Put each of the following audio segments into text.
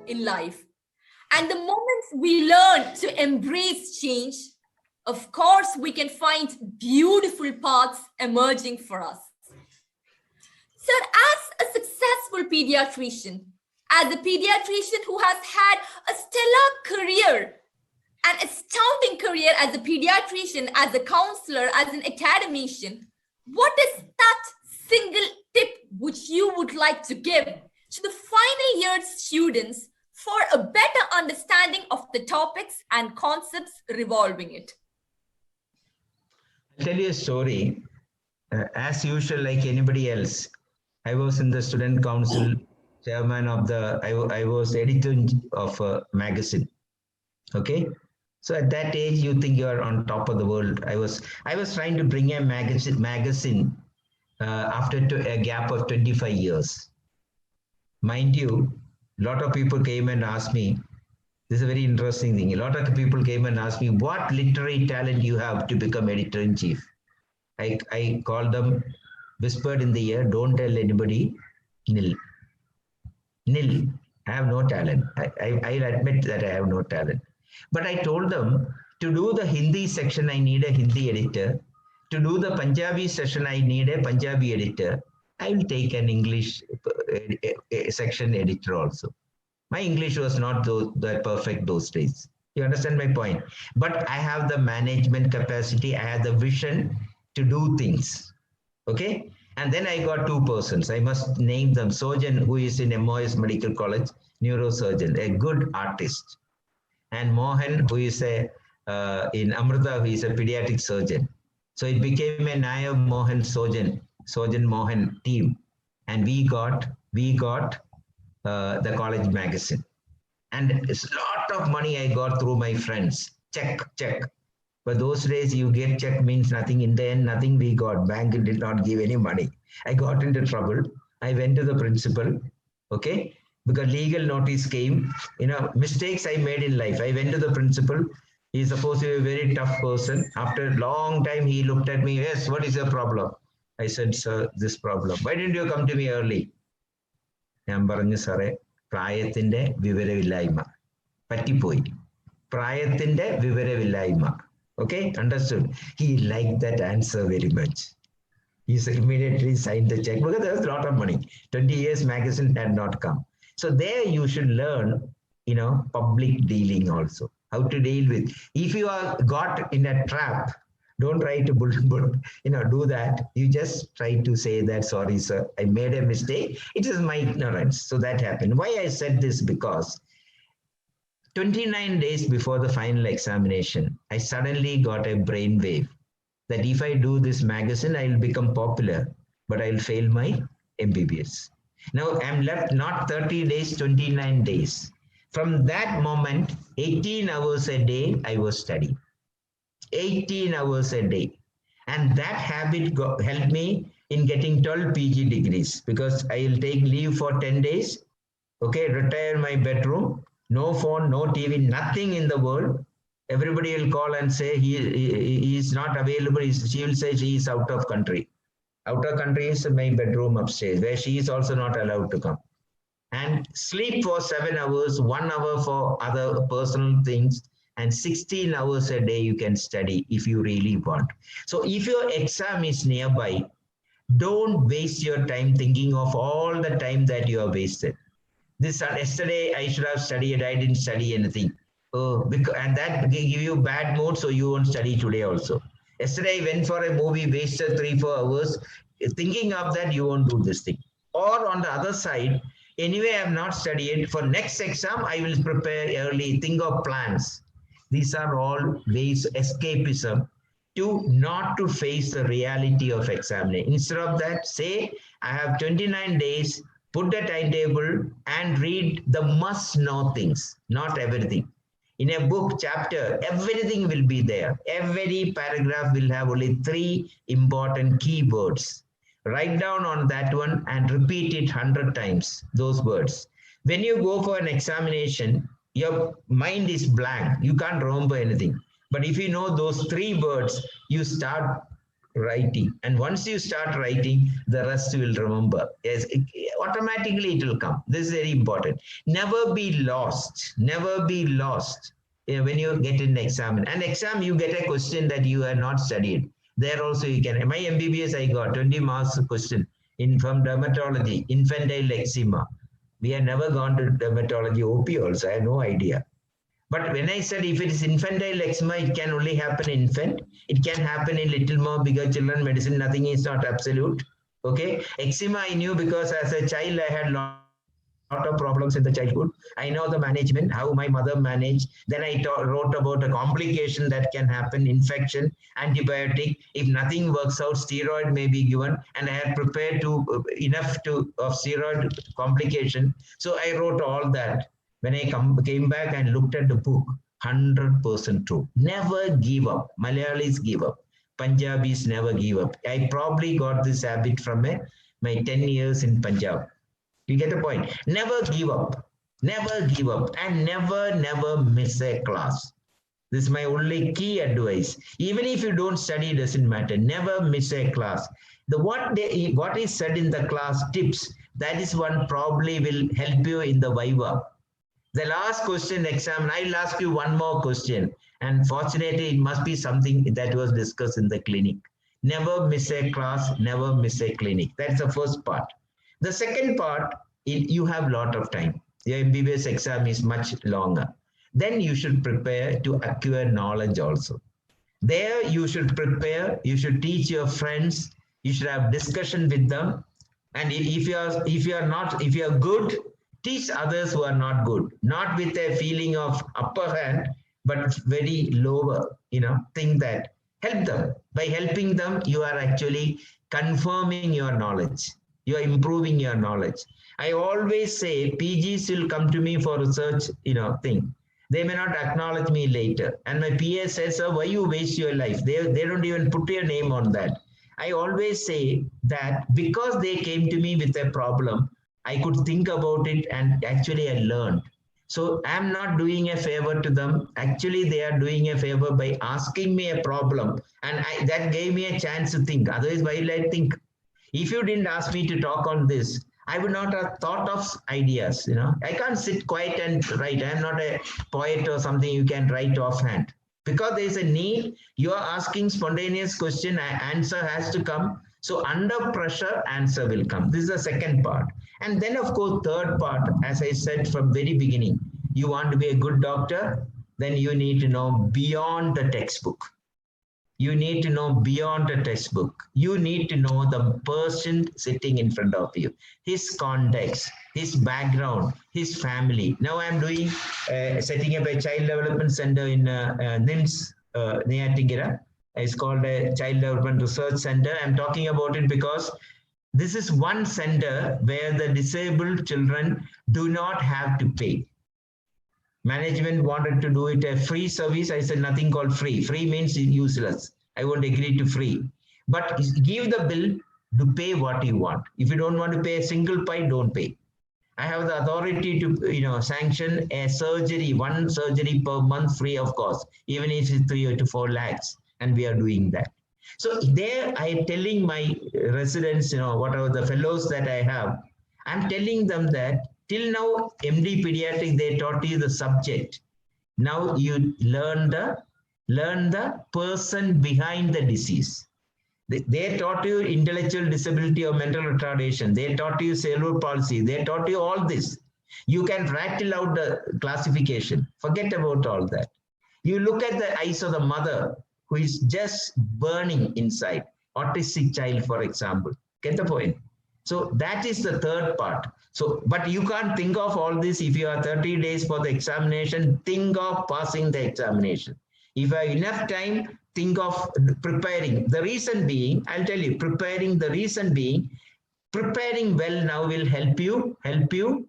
in life. And the moment we learn to embrace change, of course, we can find beautiful paths emerging for us. So, as a successful pediatrician, as a pediatrician who has had a stellar career, an astounding career as a pediatrician, as a counselor, as an academician, what is that single tip which you would like to give to the final year students for a better understanding of the topics and concepts revolving it? I'll tell you a story. As usual, like anybody else, I was in the student council, chairman of the, I was editor of a magazine. Okay. So at that age, you think you are on top of the world. I was trying to bring a magazine after a gap of 25 years. Mind you, a lot of people came and asked me, this is a very interesting thing. A lot of people came and asked me, what literary talent you have to become editor-in-chief? I called them, whispered in the ear, don't tell anybody, nil. Nil. I have no talent. I admit that I have no talent. But I told them, to do the Hindi section, I need a Hindi editor. To do the Punjabi session, I need a Punjabi editor. I will take an English section editor also. My English was not that perfect those days. You understand my point? But I have the management capacity. I have the vision to do things. Okay? And then I got two persons. I must name them. Sojan, who is in MOS Medical College, neurosurgeon, a good artist. And Mohan, who is in Amrita, who is a pediatric surgeon. So it became a Nair Mohan Sojan Mohan team. And we got the college magazine. And a lot of money I got through my friends. Check. But those days you get check means nothing. In the end, nothing we got. Bank did not give any money. I got into trouble. I went to the principal. Okay. Because legal notice came, mistakes I made in life. I went to the principal. He's supposed to be a very tough person. After a long time, he looked at me. Yes, what is your problem? I said, sir, this problem. Why didn't you come to me early? ഞാൻ പറഞ്ഞു സാറേ പ്രായത്തിന്റെ വിവരമില്ലായ്മ പറ്റിപ്പോയി പ്രായത്തിന്റെ വിവരമില്ലായ്മ okay understood he liked that answer very much he immediately signed the check because there was a lot of money 20 years magazine had not come so there you should learn public dealing also how to deal with if you are got in a trap don't try to do that. You just try to say that, sorry, sir, I made a mistake. It is my ignorance. So that happened. Why I said this? Because 29 days before the final examination, I suddenly got a brainwave that if I do this magazine, I will become popular, but I will fail my MBBS. Now I'm left not 30 days, 29 days. From that moment, 18 hours a day, I was studying. 18 hours a day. And that habit helped me in getting 12 PG degrees because I will take leave for 10 days, okay, retire my bedroom, no phone, no TV, nothing in the world. Everybody will call and say he is not available. She will say she is out of country. Out of country is my bedroom upstairs where she is also not allowed to come. And sleep for 7 hours, 1 hour for other personal things. And 16 hours a day you can study if you really want. So if your exam is nearby, don't waste your time thinking of all the time that you have wasted. Yesterday I should have studied, I didn't study anything. And that give you bad mood, so you won't study today also. Yesterday I went for a movie, wasted 3-4 hours. Thinking of that, you won't do this thing. Or on the other side, anyway I have not studied, for next exam I will prepare early, think of plans. These are all ways, escapism, to not to face the reality of examination. Instead of that, say, I have 29 days, put a timetable and read the must know things, not everything. In a book chapter, everything will be there. Every paragraph will have only 3 important keywords. Write down on that one and repeat it 100 times, those words. When you go for an examination, your mind is blank. You can't remember anything. But if you know those 3 words, you start writing. And once you start writing, the rest will remember. Yes, automatically it will come. This is very important. Never be lost. Never be lost when you get in exam. An exam, you get a question that you have not studied. There also you can. My MBBS, I got 20 marks question from dermatology, infantile eczema. We have never gone to dermatology OP also. I have no idea. But when I said if it is infantile eczema, it can only happen in infant. It can happen in little more bigger children. Medicine, nothing is not absolute. Okay. Eczema I knew because as a child, I had lot of problems in the childhood. I know the management, how my mother managed. Then I wrote about a complication that can happen, infection, antibiotic. If nothing works out, steroid may be given. And I had prepared to enough to of steroid complication. So I wrote all that. When I came back and looked at the book, 100% true. Never give up. Malayalis give up. Punjabis never give up. I probably got this habit from my 10 years in Punjab. You get the point? Never give up. Never give up. And never miss a class. This is my only key advice. Even if you don't study, it doesn't matter. Never miss a class. What is said in the class tips, that is one probably will help you in the Viva. The last question exam, I'll ask you one more question. And fortunately, it must be something that was discussed in the clinic. Never miss a class, never miss a clinic. That's the first part. The second part, you have a lot of time. Your MBBS exam is much longer. Then you should prepare to acquire knowledge also. There you should prepare, you should teach your friends, you should have discussion with them. And if you are good, teach others who are not good, not with a feeling of upper hand, but very lower, think that. Help them. By helping them, you are actually confirming your knowledge. You are improving your knowledge. I always say PGs will come to me for research, thing. They may not acknowledge me later. And my PA says, sir, why you waste your life? They don't even put your name on that. I always say that because they came to me with a problem, I could think about it and actually I learned. So I'm not doing a favor to them. Actually, they are doing a favor by asking me a problem. And that gave me a chance to think. Otherwise, why will I think? If you didn't ask me to talk on this, I would not have thought of ideas. I can't sit quiet and write. I'm not a poet or something you can write offhand. Because there is a need, you are asking spontaneous question, answer has to come. So under pressure, answer will come. This is the second part. And then, of course, third part, as I said from very beginning, you want to be a good doctor, then you need to know beyond the textbook. You need to know beyond the textbook. You need to know the person sitting in front of you, his context, his background, his family. Now I'm doing, setting up a child development center in NIMS, near Tigira. It's called a Child Development Research Center. I'm talking about it because this is one center where the disabled children do not have to pay. Management wanted to do it a free service. I said nothing called free. Free means useless. I won't agree to free. But give the bill to pay what you want. If you don't want to pay a single pie, don't pay. I have the authority to sanction a surgery, one surgery per month free of cost, even if it's 3 to 4 lakhs. And we are doing that. So there I am telling my residents, whatever the fellows that I have, I'm telling them that till now, MD pediatric, they taught you the subject. Now you learn the person behind the disease. They taught you intellectual disability or mental retardation. They taught you cerebral palsy. They taught you all this. You can rattle out the classification. Forget about all that. You look at the eyes of the mother who is just burning inside. Autistic child, for example. Get the point? So that is the third part. So, but you can't think of all this if you are 30 days for the examination. Think of passing the examination. If you have enough time, think of preparing. The reason being, I'll tell you, preparing well now will help you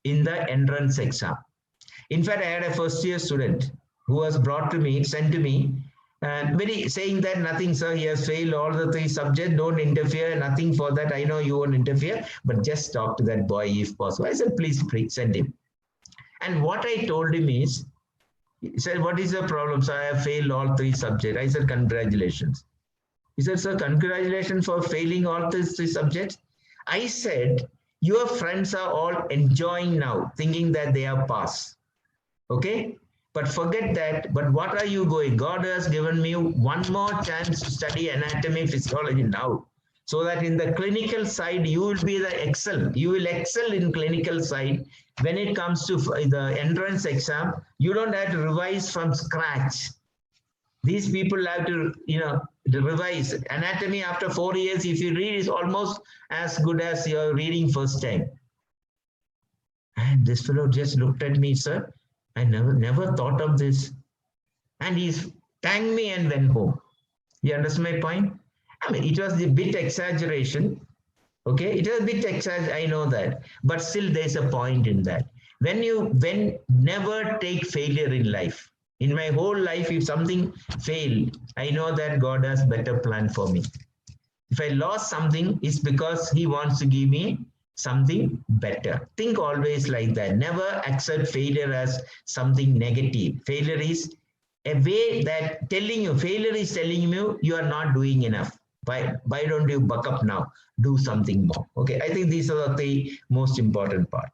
in the entrance exam. In fact, I had a first year student who was sent to me, and very saying that nothing, sir, he has failed all the 3 subjects, don't interfere, nothing for that. I know you won't interfere, but just talk to that boy if possible. I said, please send him. And what I told him is, he said, what is the problem? So I have failed all 3 subjects. I said, congratulations. He said, sir, congratulations for failing all these three subjects. I said, your friends are all enjoying now, thinking that they are passed. Okay? But forget that. But what are you going? God has given me one more chance to study anatomy, physiology now. So that in the clinical side, you will be the excel. You will excel in clinical side. When it comes to the entrance exam, you don't have to revise from scratch. These people have to, to revise. Anatomy after 4 years, if you read, is almost as good as you're reading first time. And this fellow just looked at me, sir. I never thought of this. And he thanked me and went home. You understand my point? I mean, it was a bit exaggeration. Okay, it was a bit exaggeration. I know that, but still, there's a point in that. When never take failure in life. In my whole life, if something failed, I know that God has better plan for me. If I lost something, it's because He wants to give me something better. Think always like that. Never accept failure as something negative. Failure is a way that failure is telling you you are not doing enough. Why don't you buck up now? Do something more. Okay, I think these are the most important part.